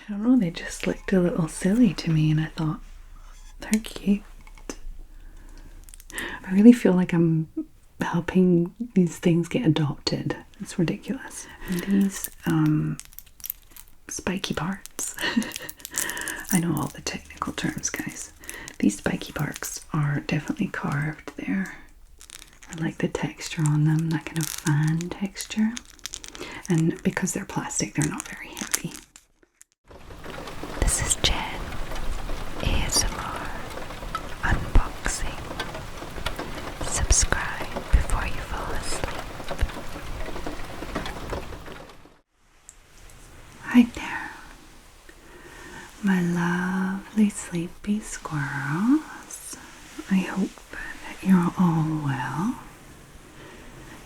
I don't know, they just looked a little silly to me and I thought, they're cute. I really feel like I'm helping these things get adopted. It's ridiculous. And these spiky parts. I know all the technical terms, guys. These spiky parts are definitely carved there. I like the texture on them, that kind of fan texture. And because they're plastic, they're not very heavy. This is Jen, ASMR unboxing. Subscribe before you fall asleep. Hi there, my lovely sleepy squirrels. I hope that you're all well.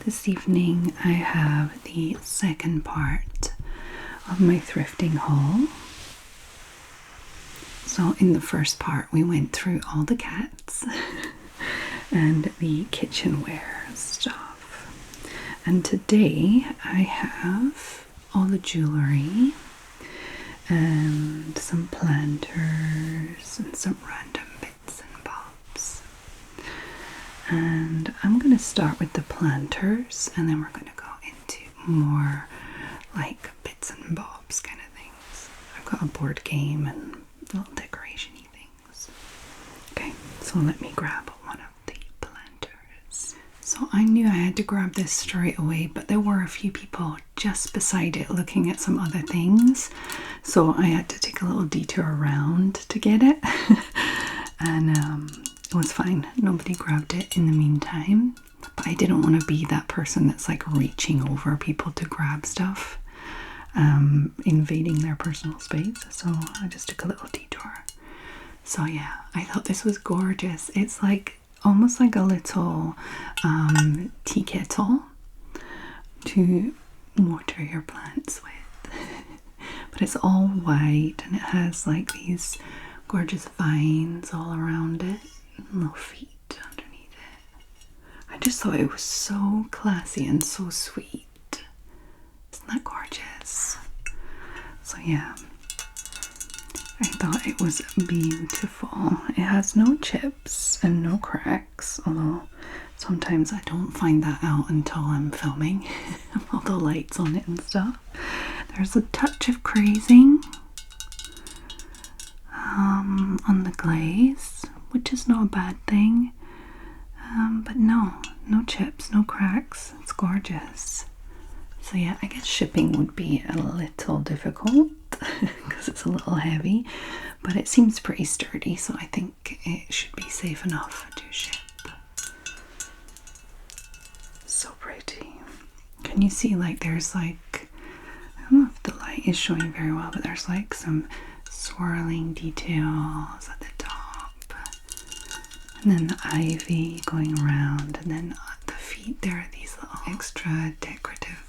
This evening I have the second part of my thrifting haul. So in the first part we went through all the cats and the kitchenware stuff. And today I have all the jewelry and some planters and some random bits and bobs. And I'm going to start with the planters and then we're going to go into more like bits and bobs kind of things. I've got a board game and little decoration-y things. Okay, so let me grab one of the planters. So I knew I had to grab this straight away, but there were a few people just beside it looking at some other things, so I had to take a little detour around to get it. And it was fine, nobody grabbed it in the meantime, but I didn't want to be that person that's like reaching over people to grab stuff, invading their personal space, so I just took a little detour. So yeah, I thought this was gorgeous. It's like almost like a little tea kettle to water your plants with. But it's all white and it has like these gorgeous vines all around it and little feet underneath it. I just thought it was so classy and so sweet. Isn't that gorgeous? So yeah, I thought it was beautiful. It has no chips and no cracks, although sometimes I don't find that out until I'm filming. All the lights on it and stuff. There's a touch of crazing on the glaze, which is not a bad thing. But no chips, no cracks. It's gorgeous. So yeah, I guess shipping would be a little difficult because it's a little heavy, but it seems pretty sturdy, so I think it should be safe enough to ship. So pretty. Can you see like there's like, I don't know if the light is showing very well, but there's like some swirling details at the top, and then the ivy going around, and then at the feet there are these little extra decorative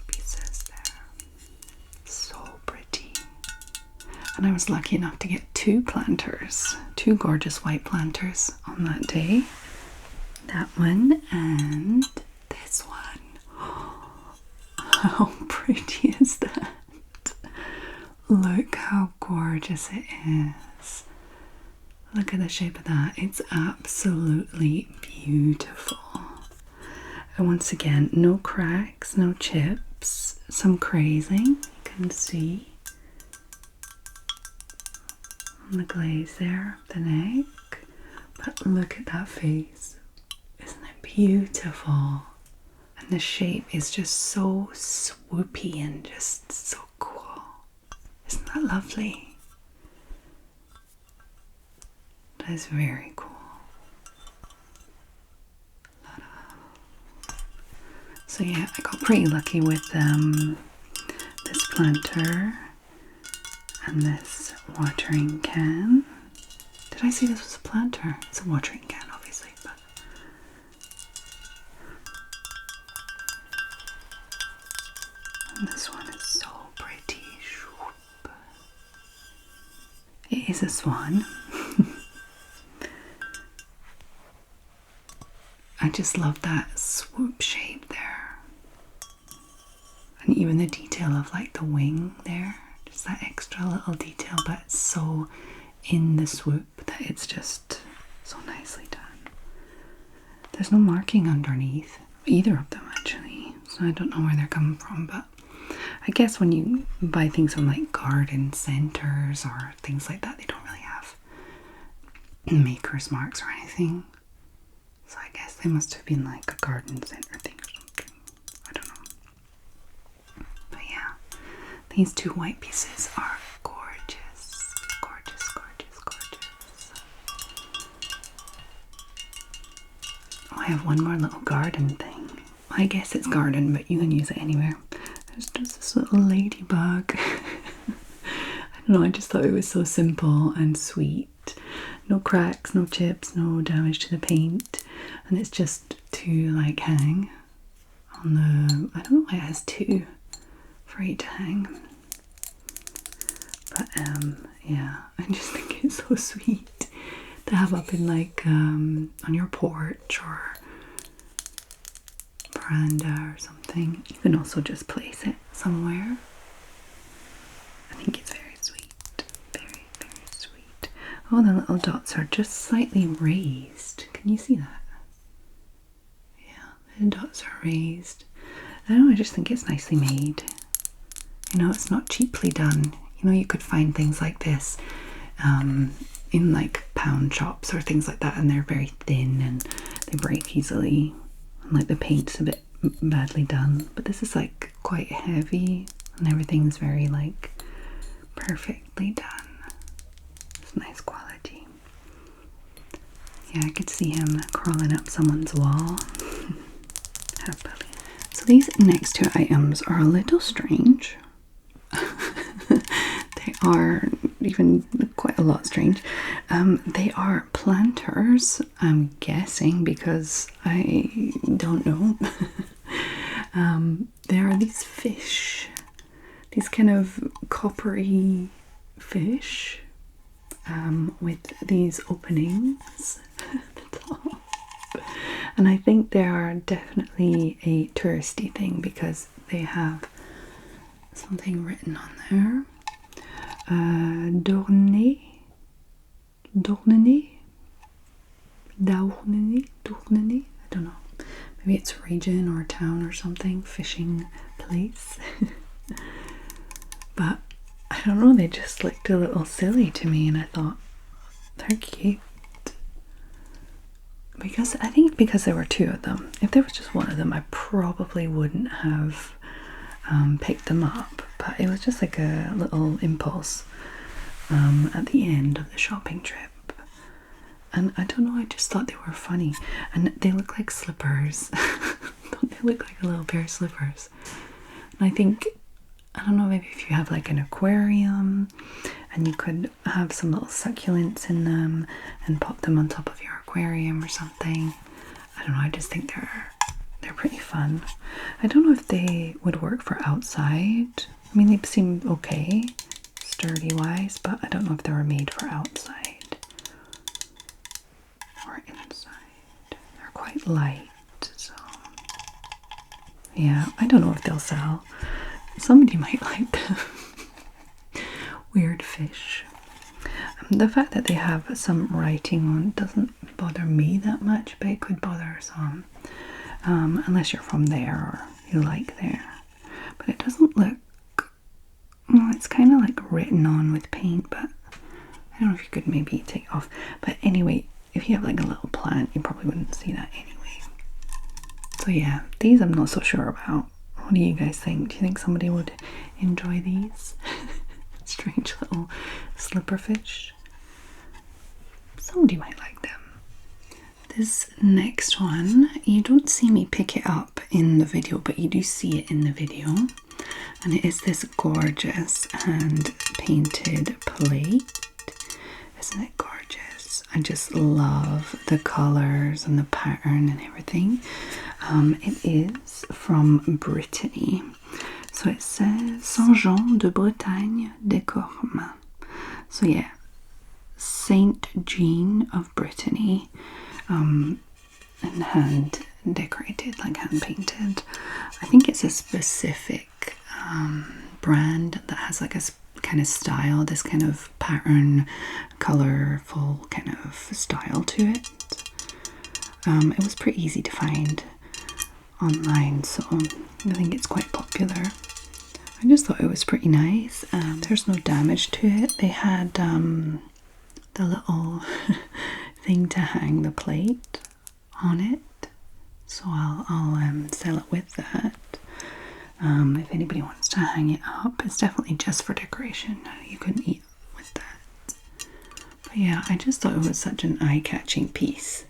pieces there. So pretty. And I was lucky enough to get two planters, two gorgeous white planters on that day. That one and this one. How pretty is that? Look how gorgeous it is. Look at the shape of that. It's absolutely beautiful. And once again, no cracks, no chips, some crazing, you can see on the glaze there, the neck. But look at that face. Isn't it beautiful? And the shape is just so swoopy and just so cool. Isn't that lovely? That is very cool. So yeah, I got pretty lucky with this planter and this watering can. Did I say this was a planter? It's a watering can, obviously, but and this one is so pretty. It is a swan. I just love that swoop shape there. And even the detail of like the wing there. just that extra little detail, but it's so in the swoop that it's just so nicely done. There's no marking underneath either of them actually, so I don't know where they're coming from, but I guess when you buy things from like garden centers or things like that, they don't really have maker's marks or anything. So I guess they must have been like a garden center thing or something. I don't know. But yeah, these two white pieces are gorgeous. Gorgeous, gorgeous, gorgeous. Oh, I have one more little garden thing. I guess it's garden, but you can use it anywhere. There's just this little ladybug. I don't know, I just thought it was so simple and sweet. No cracks, no chips, no damage to the paint. And it's just to like hang on the, I don't know why it has two for it to hang. But yeah, I just think it's so sweet to have up in like on your porch or veranda or something. You can also just place it somewhere. I think it's very sweet. Very, very sweet. Oh, the little dots are just slightly raised. Can you see that? Yeah, the dots are raised. I don't know, I just think it's nicely made. You know, it's not cheaply done. You know, you could find things like this in like pound shops or things like that, and they're very thin and they break easily. And like the paint's a bit badly done, but this is like quite heavy and everything's very like perfectly done. It's nice quality. Yeah, I could see him crawling up someone's wall. Happily. So these next two items are a little strange. They are even quite a lot strange. They are planters, I'm guessing, because I don't know. There are these fish, these kind of coppery fish with these openings at the top. And I think they are definitely a touristy thing because they have something written on there. Dourney, I don't know. Maybe it's a region or a town or something, fishing place. But I don't know, they just looked a little silly to me and I thought, they're cute. Because I think because there were two of them. If there was just one of them, I probably wouldn't have picked them up. But it was just like a little impulse at the end of the shopping trip. And I don't know, I just thought they were funny. And they look like slippers. Don't they look like a little pair of slippers? And I think, I don't know, maybe if you have like an aquarium and you could have some little succulents in them and pop them on top of your aquarium or something. I don't know, I just think they're pretty fun. I don't know if they would work for outside. I mean, they seem okay, sturdy wise, but I don't know if they were made for outside or inside. They're quite light, so yeah, I don't know if they'll sell. Somebody might like them. Weird fish. The fact that they have some writing on doesn't bother me that much, but it could bother some. Unless you're from there or you like there. But it doesn't look, well, it's kind of like written on with paint, but I don't know if you could maybe take it off. But anyway, if you have like a little plant, you probably wouldn't see that anyway. So yeah, these I'm not so sure about. What do you guys think? Do you think somebody would enjoy these? Strange little slipper fish. Somebody might like them. This next one, you don't see me pick it up in the video, but you do see it in the video. And it is this gorgeous hand painted plate. Isn't it gorgeous? I just love the colors and the pattern and everything. It is from Brittany. So it says Saint-Jean de Bretagne décore. So yeah, Saint Jean of Brittany. And hand decorated, like hand painted. I think it's a specific brand that has like a kind kind of style, this kind of pattern, colorful kind of style to it. It was pretty easy to find online, so I think it's quite popular. I just thought it was pretty nice. There's no damage to it. They had the little thing to hang the plate on it, so I'll sell it with that. If anybody wants to hang it up, it's definitely just for decoration. You couldn't eat with that. But yeah, I just thought it was such an eye-catching piece,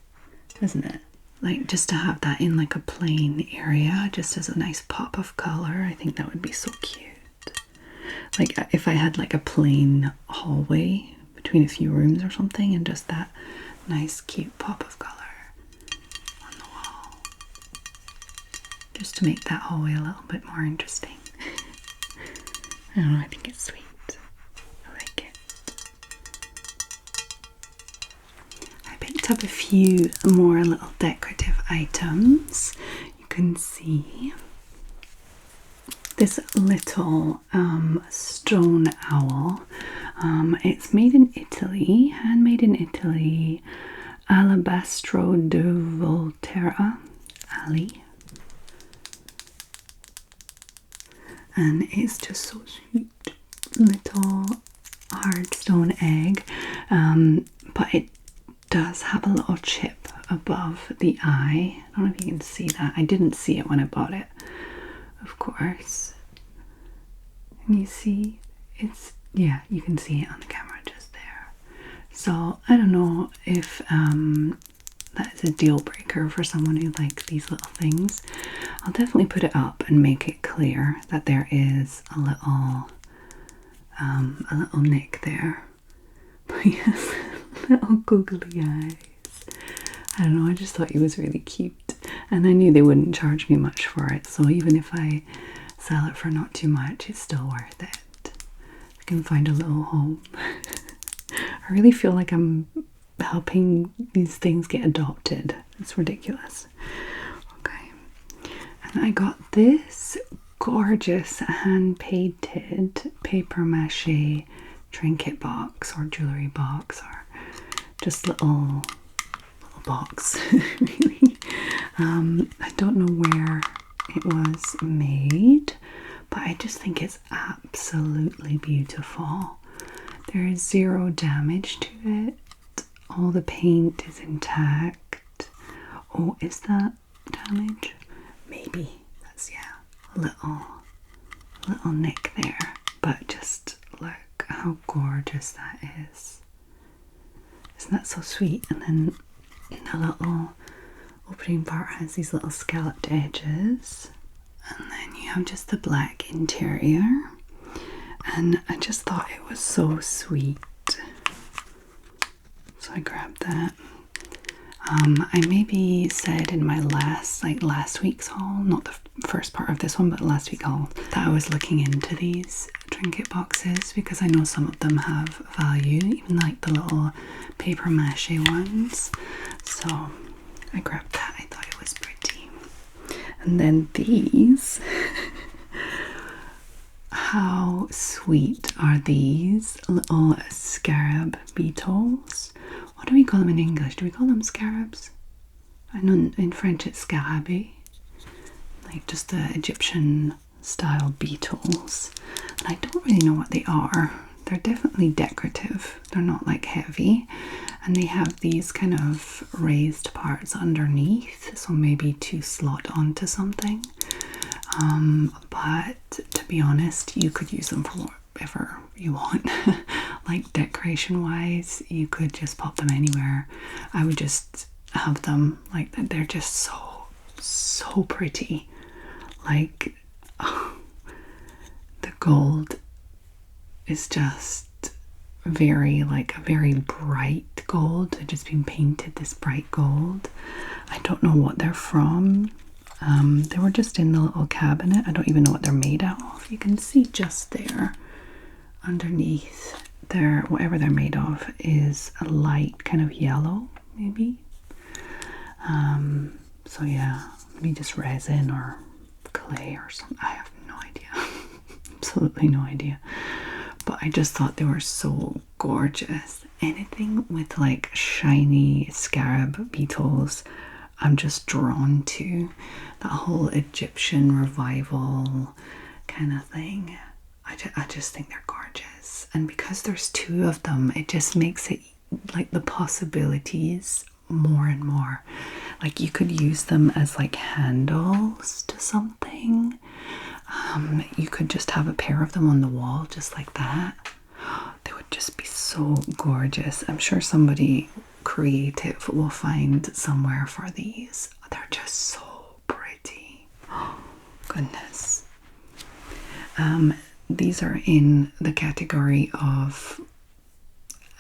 isn't it? Like, just to have that in like a plain area, just as a nice pop of color, I think that would be so cute. Like, if I had like a plain hallway between a few rooms or something, and just that nice cute pop of color on the wall, just to make that hallway a little bit more interesting. I don't know, I think it's sweet. I like it. I picked up a few more little decorative items. You can see this little stone owl. It's made in Italy, handmade in Italy, Alabastro de Volterra, Ali. And it's just so sweet. Little hard stone egg, but it does have a little chip above the eye. I don't know if you can see that. I didn't see it when I bought it, of course. And you see, it's, yeah, you can see it on the camera just there. So I don't know if that is a deal breaker for someone who likes these little things. I'll definitely put it up and make it clear that there is a little nick there. But yes, little googly eyes. I don't know, I just thought he was really cute, and I knew they wouldn't charge me much for it, so even if I sell it for not too much, it's still worth it. I can find a little home. I really feel like I'm helping these things get adopted. It's ridiculous. Okay, and I got this gorgeous hand-painted paper mache trinket box, or jewelry box, or just little box. Really. I don't know where it was made, but I just think it's absolutely beautiful. There is zero damage to it. All the paint is intact. Oh, is that damage? Maybe. That's, yeah, a little nick there. But just look how gorgeous that is. Isn't that so sweet? And then the little opening part has these little scalloped edges. And then you have just the black interior. And I just thought it was so sweet. So I grabbed that. I maybe said in my last week's haul, not the first part of this one, but last week's haul, that I was looking into these trinket boxes because I know some of them have value, even like the little paper mache ones. So I grabbed that. I thought it was pretty. And then these. How sweet are these little scarab beetles? What do we call them in English? Do we call them scarabs? I know in French it's scarabs, like just the Egyptian style beetles. And I don't really know what they are. They're definitely decorative. They're not like heavy. And they have these kind of raised parts underneath, so maybe to slot onto something. But to be honest, you could use them for whatever you want. Like decoration wise, you could just pop them anywhere. I would just have them like that. They're just so pretty. Like, oh, the gold is just very, like a very bright gold. They've just been painted this bright gold. I don't know what they're from. They were just in the little cabinet. I don't even know what they're made out of. You can see just there underneath there, whatever they're made of is a light kind of yellow, maybe. So yeah, maybe just resin or clay or something. I have no idea. Absolutely no idea. But but I just thought they were so gorgeous. Anything with like shiny scarab beetles, I'm just drawn to. That whole Egyptian revival kind of thing. I just think they're gorgeous. And because there's two of them, it just makes it like the possibilities more and more. Like you could use them as like handles to something. You could just have a pair of them on the wall just like that. They would just be so gorgeous. I'm sure somebody creative will find somewhere for these. They're just so pretty. Oh, goodness. These are in the category of,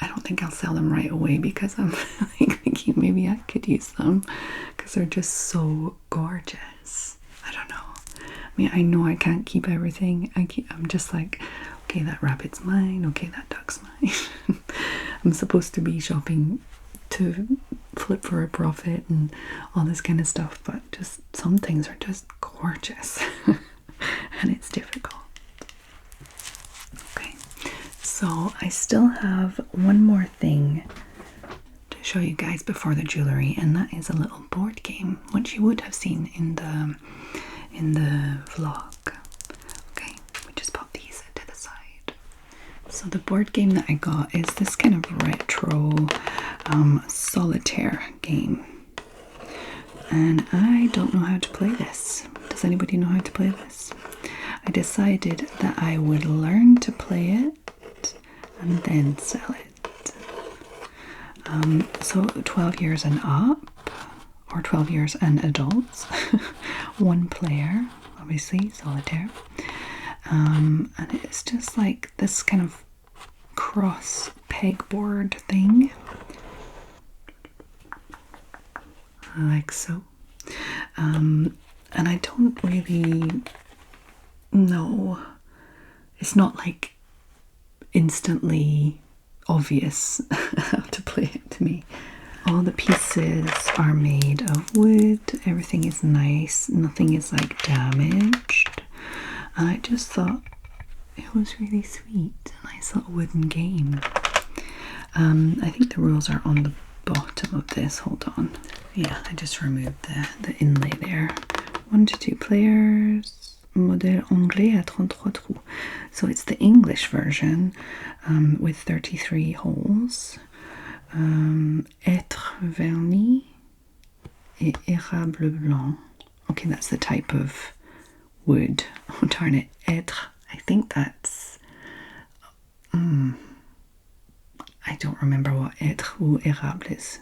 I don't think I'll sell them right away because I'm thinking maybe I could use them because they're just so gorgeous. I don't know. I mean, I know I can't keep everything. I'm just like, okay, that rabbit's mine. Okay, that duck's mine. I'm supposed to be shopping to flip for a profit and all this kind of stuff, but just some things are just gorgeous and it's difficult. Okay, so I still have one more thing to show you guys before the jewelry, and that is a little board game, which you would have seen in the vlog. Okay, we just pop these to the side. So the board game that I got is this kind of retro solitaire game, and I don't know how to play this. Does anybody know how to play this? I decided that I would learn to play it and then sell it. So 12 years and up, or 12 years and adults, one player, obviously, solitaire. And it's just like this kind of cross pegboard thing, like so. And I don't really know, it's not like instantly obvious how to play it to me. All the pieces are made of wood, everything is nice, nothing is like damaged. And I just thought it was really sweet, a nice little wooden game. I think the rules are on the bottom of this, hold on. Yeah, I just removed the inlay there. 1 to 2 players, modèle anglais à 33 trous. So it's the English version with 33 holes. Être vernis et érable blanc. Okay, that's the type of wood. Oh darn it, être. I think that's I don't remember what être ou érable is,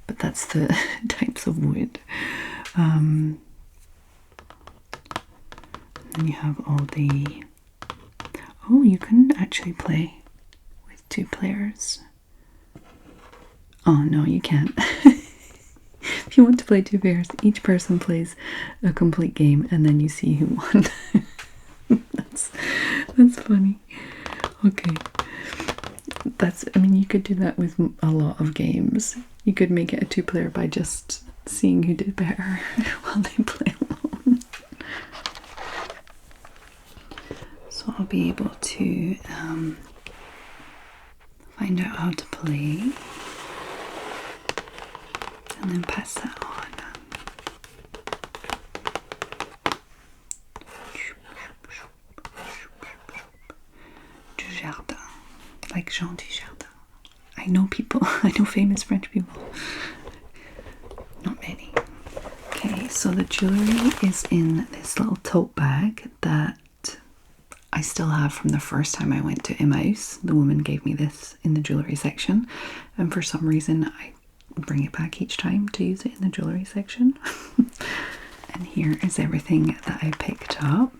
but that's the types of wood. And you have all the, oh, you can actually play with 2 players. Oh no, you can't. If you want to play 2 players, each person plays a complete game and then you see who won. That's funny. Okay. I mean, you could do that with a lot of games. You could make it a 2-player by just seeing who did better while they play alone. So I'll be able to find out how to play and then pass that on. Du jardin, like Jean du Jardin. I know people, I know famous French people. Not many. Okay, so the jewelry is in this little tote bag that I still have from the first time I went to Emmaus. The woman gave me this in the jewelry section, and for some reason I bring it back each time to use it in the jewelry section. And here is everything that I picked up.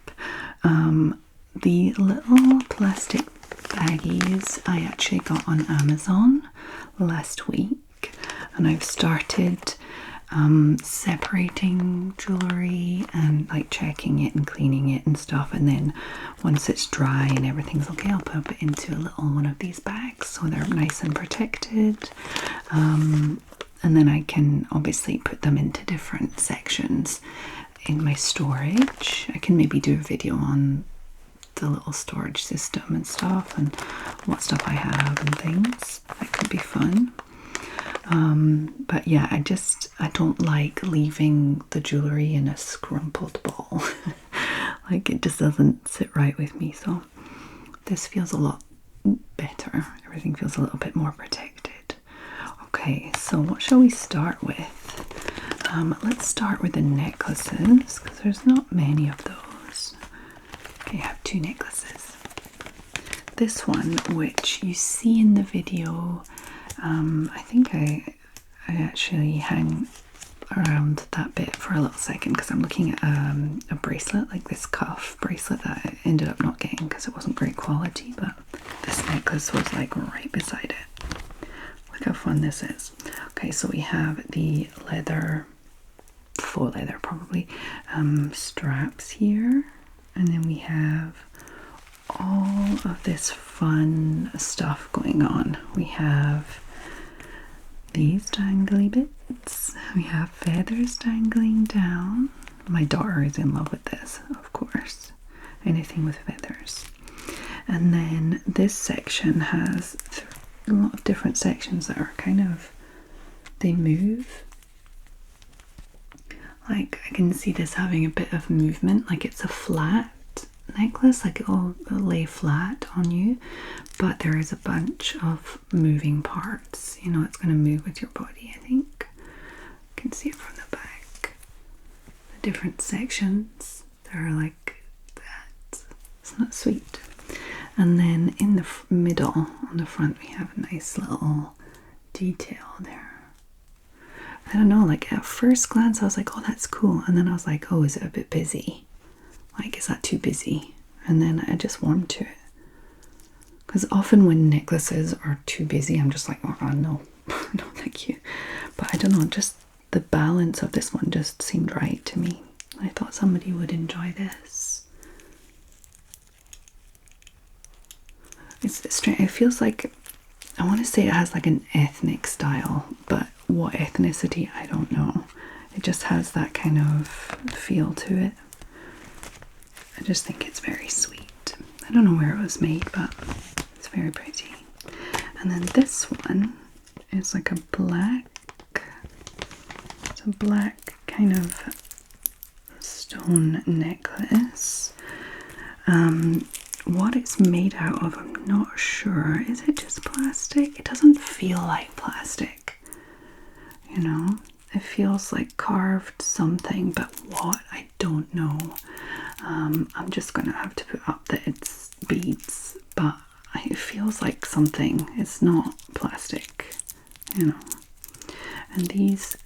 The little plastic baggies I actually got on Amazon last week, and I've started separating jewelry and like checking it and cleaning it and stuff, and then once it's dry and everything's okay, I'll put it into a little one of these bags so they're nice and protected, and then I can obviously put them into different sections in my storage. I can maybe do a video on the little storage system and stuff, and what stuff I have and things. That could be fun. But yeah, I don't like leaving the jewellery in a scrumpled ball. Like, it just doesn't sit right with me. So this feels a lot better. Everything feels a little bit more protected. Okay, so what shall we start with? Let's start with the necklaces, because there's not many of those. Okay, I have 2 necklaces. This one, which you see in the video, I think I actually hang around that bit for a little second because I'm looking at a bracelet, like this cuff bracelet that I ended up not getting because it wasn't great quality, but this necklace was like right beside it. Look how fun this is. Okay, so we have the leather, faux leather probably, straps here, and then we have all of this fun stuff going on. We have these dangly bits, we have feathers dangling down. My daughter is in love with this, of course, anything with feathers. And then this section has a lot of different sections that are kind of, they move. Like, I can see this having a bit of movement, like it's a flat necklace, like it'll lay flat on you, but there is a bunch of moving parts. You know, it's going to move with your body, I think. You can see it from the back. The different sections, they're like that. Isn't that sweet? And then in the middle, on the front, we have a nice little detail there. I don't know, like at first glance I was like, oh, that's cool, and then I was like, oh, is it a bit busy? Like, is that too busy? And then I just warmed to it. Because often when necklaces are too busy, I'm just like, oh, no, no, thank you. But I don't know, just the balance of this one just seemed right to me. I thought somebody would enjoy this. It's strange. It feels like, I want to say it has like an ethnic style, but what ethnicity, I don't know. It just has that kind of feel to it. I just think it's very sweet. I don't know where it was made, but it's very pretty. And then this one is like a black, it's a black kind of stone necklace. What it's made out of, I'm not sure. Is it just plastic? It doesn't feel like plastic, you know? It feels like carved something, but what? I don't know. I'm just gonna have to put up that it's beads, but it feels like something. It's not plastic, you know. And these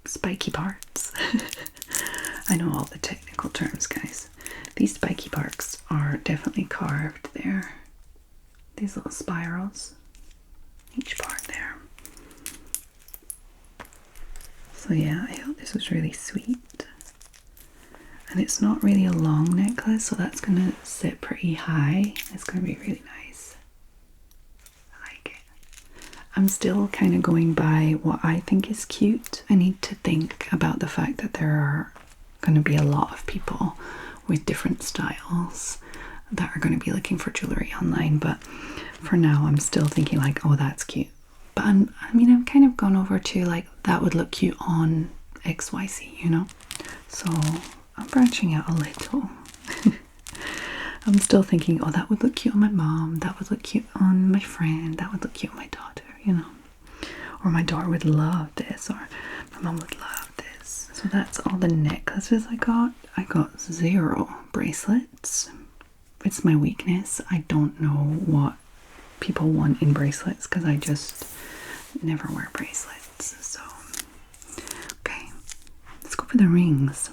spiky parts. I know all the technical terms, guys. These spiky parts are definitely carved there. These little spirals, each part there. So yeah, I thought this was really sweet. And it's not really a long necklace, so that's going to sit pretty high. It's going to be really nice. I like it. I'm still kind of going by what I think is cute. I need to think about the fact that there are going to be a lot of people with different styles that are going to be looking for jewelry online, but for now I'm still thinking like, oh, that's cute. But I mean, I've kind of gone over to like, that would look cute on XYZ, you know? So I'm branching out a little. I'm still thinking, oh, that would look cute on my mom, that would look cute on my friend, that would look cute on my daughter, you know? Or my daughter would love this, or my mom would love this. So that's all the necklaces I got. I got 0 bracelets. It's my weakness. I don't know what people want in bracelets because I just never wear bracelets. So, okay, let's go for the rings.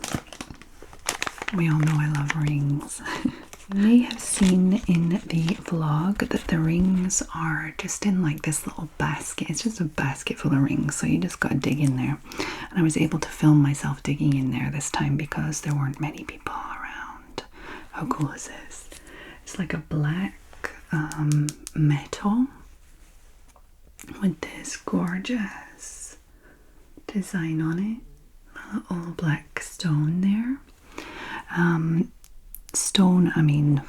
We all know I love rings. You may have seen in the vlog that the rings are just in like this little basket. It's just a basket full of rings, so you just gotta dig in there. And I was able to film myself digging in there this time because there weren't many people around. How cool is this? It's like a black metal with this gorgeous design on it. A little black stone there. stone, I mean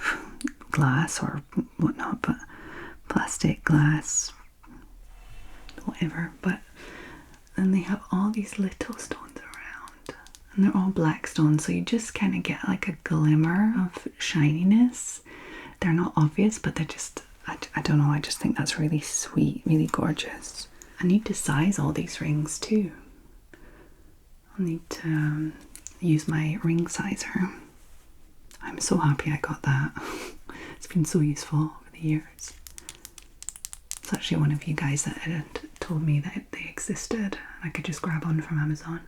glass or whatnot, but plastic, glass, whatever. But then they have all these little stones around, and they're all black stones, so you just kind of get like a glimmer of shininess. They're not obvious, but they're just, I don't know, I just think that's really sweet, really gorgeous. I need to size all these rings too. I'll need to use my ring sizer. I'm so happy I got that. It's been so useful over the years. It's actually one of you guys that had told me that they existed and I could just grab one from Amazon.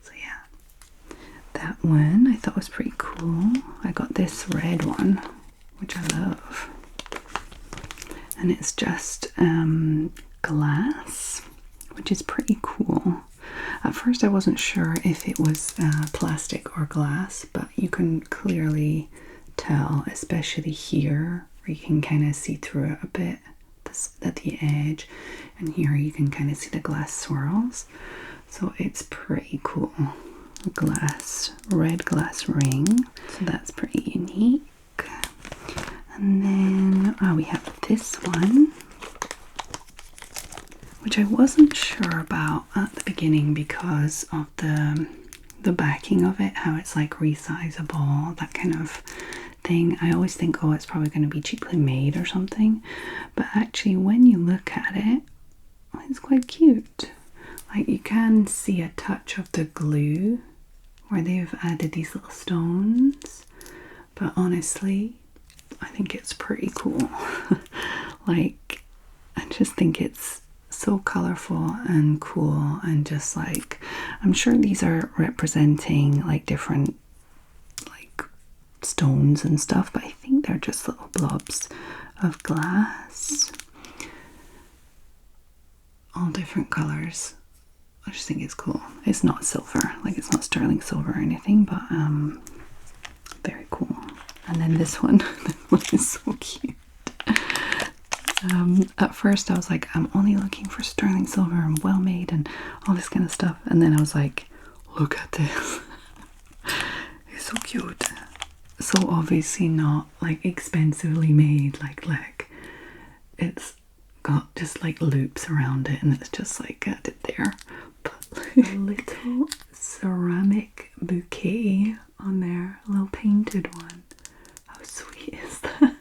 So yeah, that one I thought was pretty cool. I got this red one, which I love. And it's just glass, which is pretty cool. At first I wasn't sure if it was plastic or glass, but you can clearly tell, especially here, where you can kind of see through it a bit at the edge, and here you can kind of see the glass swirls. So it's pretty cool. Red glass ring. So that's pretty unique. And then we have this one, which I wasn't sure about at the beginning because of the backing of it, how it's like resizable, that kind of thing. I always think, oh, it's probably going to be cheaply made or something, but actually when you look at it, it's quite cute. Like you can see a touch of the glue where they've added these little stones, but honestly I think it's pretty cool. Like I just think it's so colorful and cool, and just like, I'm sure these are representing like different like stones and stuff, but I think they're just little blobs of glass, all different colors. I just think it's cool. It's not silver, like it's not sterling silver or anything, but very cool. And then this one, this one is so cute. At first I was like, I'm only looking for sterling silver and well made and all this kind of stuff, and then I was like, look at this. It's so cute. So obviously not like expensively made, like it's got just like loops around it and it's just like added there, but like a little ceramic bouquet on there, a little painted one. How sweet is that?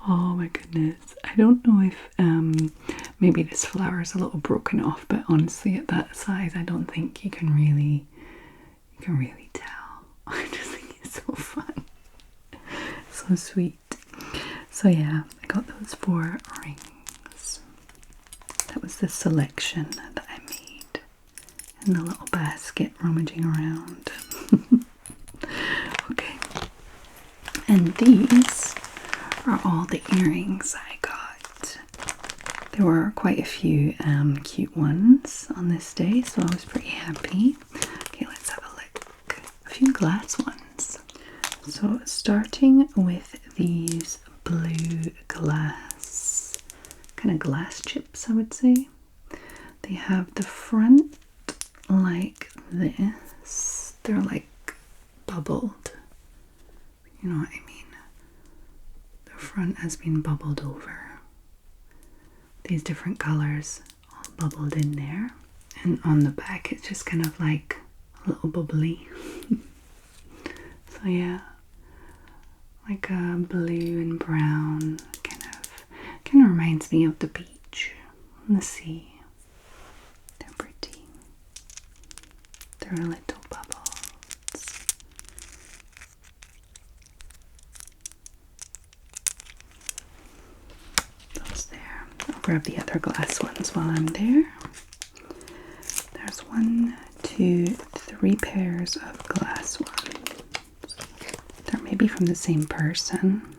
Oh my goodness. I don't know if maybe this flower is a little broken off, but honestly at that size I don't think you can really tell. I just think it's so fun. So sweet. So yeah, I got those 4 rings. That was the selection that I made in the little basket rummaging around. Okay. And these are all the earrings I got. There were quite a few cute ones on this day, so I was pretty happy. Okay, let's have a look. A few glass ones. So starting with these blue glass, kind of glass chips, I would say. They have the front like this. They're like bubbled. You know what I mean? The front has been bubbled over. These different colors all bubbled in there. And on the back it's just kind of like a little bubbly. So yeah, like a blue and brown kind of reminds me of the beach and the sea. They're pretty. They're little bubbles. Those there. I'll grab the other glass ones while I'm there. There's 1, 2, 3 pairs of glass ones. They're maybe from the same person.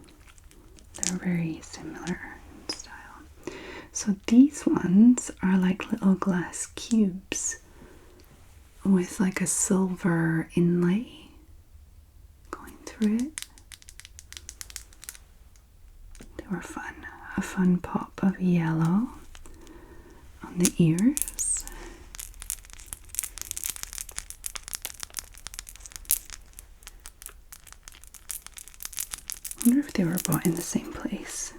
They're very similar in style. So these ones are like little glass cubes with like a silver inlay going through it. They were fun. A fun pop of yellow on the ears. wonder if they were bought in the same place.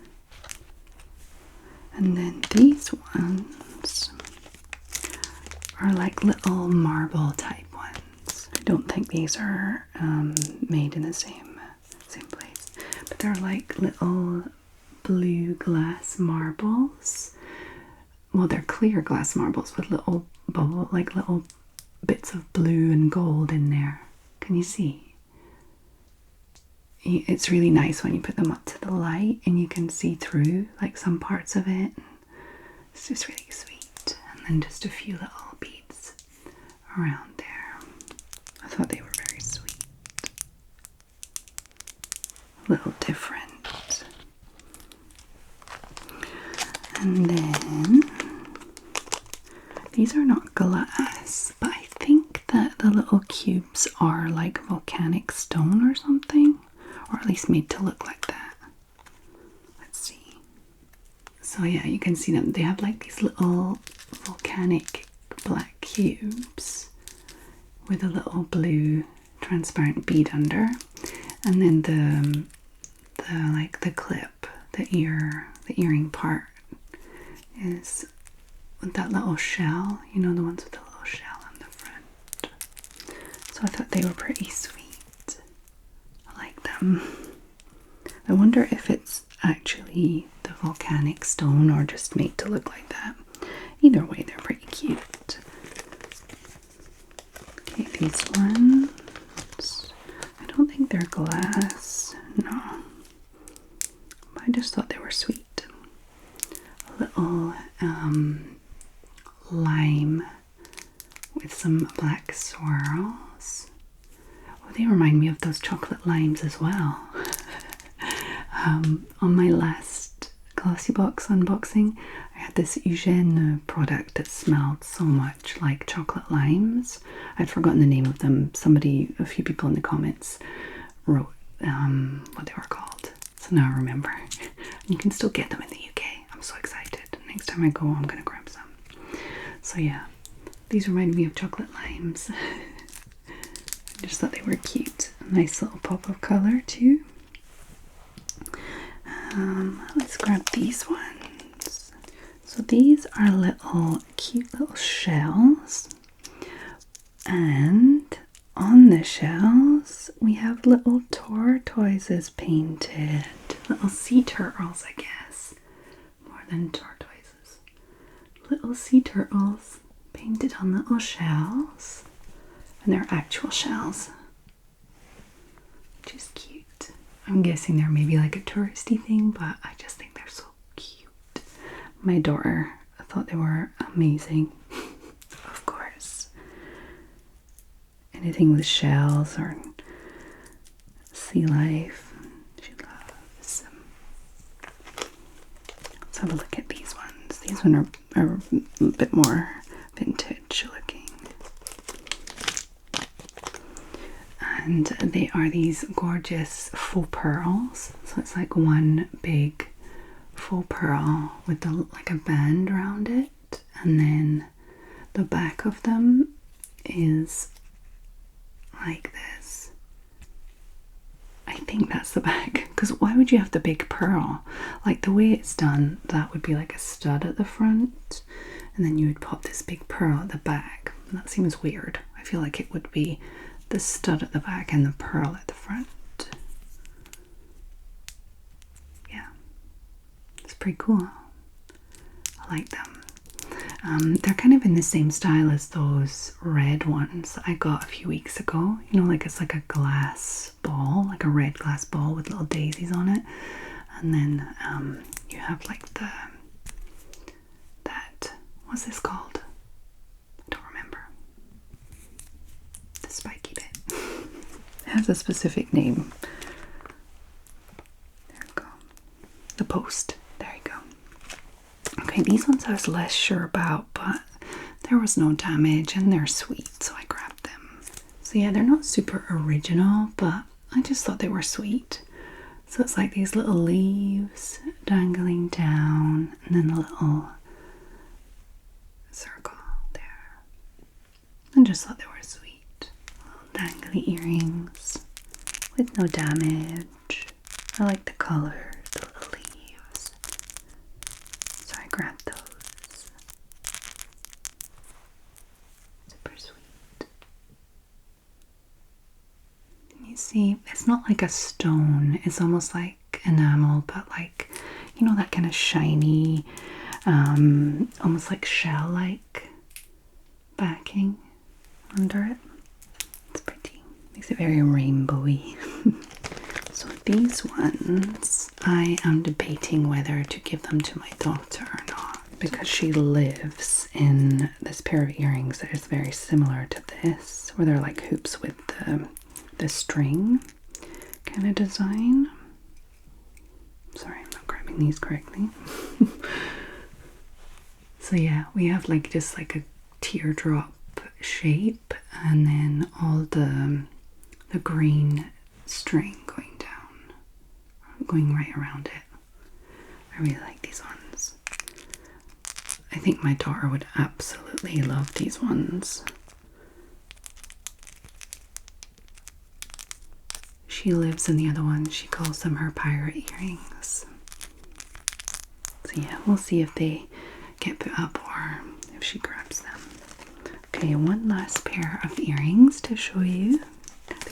And then these ones are like little marble type ones. I don't think these are made in the same place, but they're like little blue glass marbles. Well, they're clear glass marbles with little little bits of blue and gold in there. Can you see? It's really nice when you put them up to the light and you can see through like some parts of it. It's just really sweet. And then just a few little beads around there. I thought they were very sweet. A little different. And then these are not glass, but I think that the little cubes are like volcanic stone or something, or at least made to look like that. Let's see. So yeah, you can see them. They have like these little volcanic black cubes with a little blue transparent bead under, and then the clip, the earring part is with that little shell, you know, the ones with the little shell on the front. So I thought they were pretty sweet. I like them. I wonder if it's actually the volcanic stone or just made to look like that. Either way, they're pretty cute. Okay, these ones, I don't think they're glass, no. But I just thought they were sweet. A little lime with some black swirls. Oh, they remind me of those chocolate limes as well. On my last Glossy Box unboxing, I had this Eugène product that smelled so much like chocolate limes. I'd forgotten the name of them. A few people in the comments wrote what they were called. So now I remember. You can still get them in the UK. I'm so excited. Next time I go, I'm gonna grab some. So yeah, these remind me of chocolate limes. I just thought they were cute. A nice little pop of color too. Let's grab these ones. So these are cute little shells, and on the shells we have little tortoises painted. Little sea turtles, I guess. More than tortoises. Little sea turtles painted on little shells. And they're actual shells. Which is cute. I'm guessing they're maybe like a touristy thing, but I just think they're so cute. My daughter thought they were amazing. Of course. Anything with shells or sea life, she loves. Let's have a look at these ones. These ones are a bit more vintage looking. And they are these gorgeous faux pearls. So it's like one big faux pearl with like a band around it. And then the back of them is like this. I think that's the back. Because why would you have the big pearl? Like the way it's done, that would be like a stud at the front. And then you would pop this big pearl at the back. And that seems weird. I feel like it would be the stud at the back and the pearl at the front. Yeah, it's pretty cool. I like them. They're kind of in the same style as those red ones I got a few weeks ago. You know, like it's like a glass ball, like a red glass ball with little daisies on it. And then you have like what's this called? I don't remember. The spiky bit. It has a specific name. There we go. The post. There you go. Okay, these ones I was less sure about, but there was no damage and they're sweet, so I grabbed them. So yeah, they're not super original, but I just thought they were sweet. So it's like these little leaves dangling down and then a little circle there. I just thought they were sweet. Little dangly earrings with no damage. I like the color, the little leaves. So I grabbed those. Super sweet. You see, it's not like a stone. It's almost like enamel, but like, you know, that kind of shiny, almost like shell-like backing under it. It's pretty. Makes it very rainbowy. So these ones, I am debating whether to give them to my daughter or not, because she lives in this pair of earrings that is very similar to this, where they're like hoops with the string kind of design. Sorry, I'm not grabbing these correctly. So yeah, we have like just like a teardrop shape, and then all the green string going right around it. I really like these ones. I think my daughter would absolutely love these ones. She lives in the other one. She calls them her pirate earrings. So yeah, we'll see if they get put up or if she grabs them. Okay, one last pair of earrings to show you.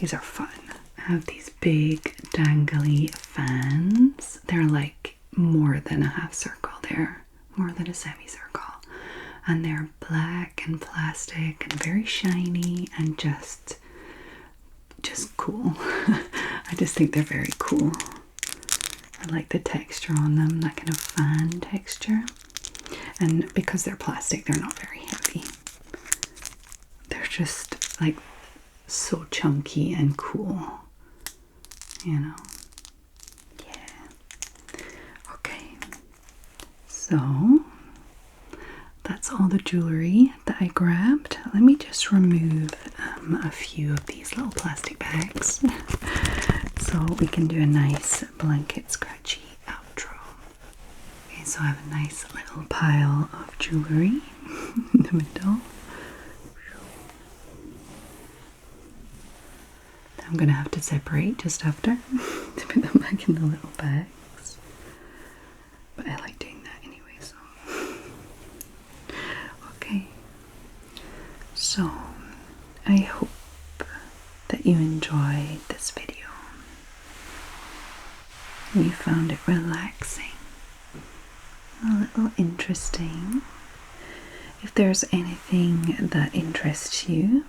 These are fun. I have these big dangly fans. They're like more than a half circle. They're more than a semicircle. And they're black and plastic and very shiny and just cool. I just think they're very cool. I like the texture on them, that kind of fan texture. And because they're plastic, they're not very heavy. They're just like so chunky and cool. You know? Yeah. Okay. So that's all the jewelry that I grabbed. Let me just remove a few of these little plastic bags so we can do a nice blanket scratchy outro. Okay, so I have a nice little pile of jewelry in the middle. I'm gonna have to separate just after to put them back in the little bags. But I like doing that anyway, so. Okay. So, I hope that you enjoyed this video. You found it relaxing, a little interesting. If there's anything that interests you,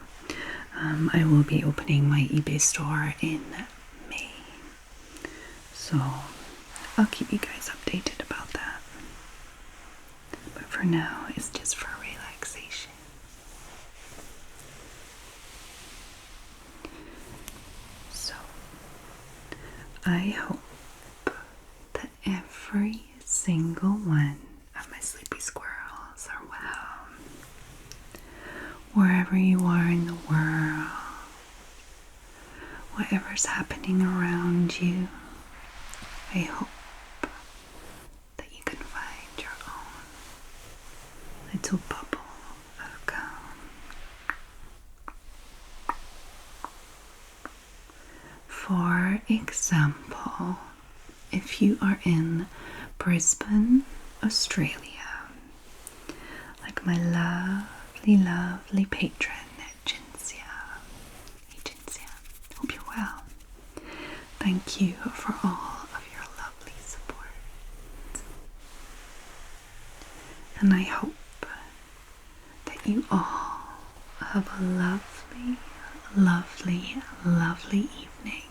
I will be opening my eBay store in May. So I'll keep you guys updated about that. But for now, it's just for relaxation. So I hope that every single one of my sleepy squirrels are well. Wherever you are in the world, whatever's happening around you, I hope that you can find your own little bubble of calm. For example, if you are in Brisbane, Australia, like my lovely patron, Cinzia. Hey Cinzia, hope you're well. Thank you for all of your lovely support. And I hope that you all have a lovely, lovely, lovely evening.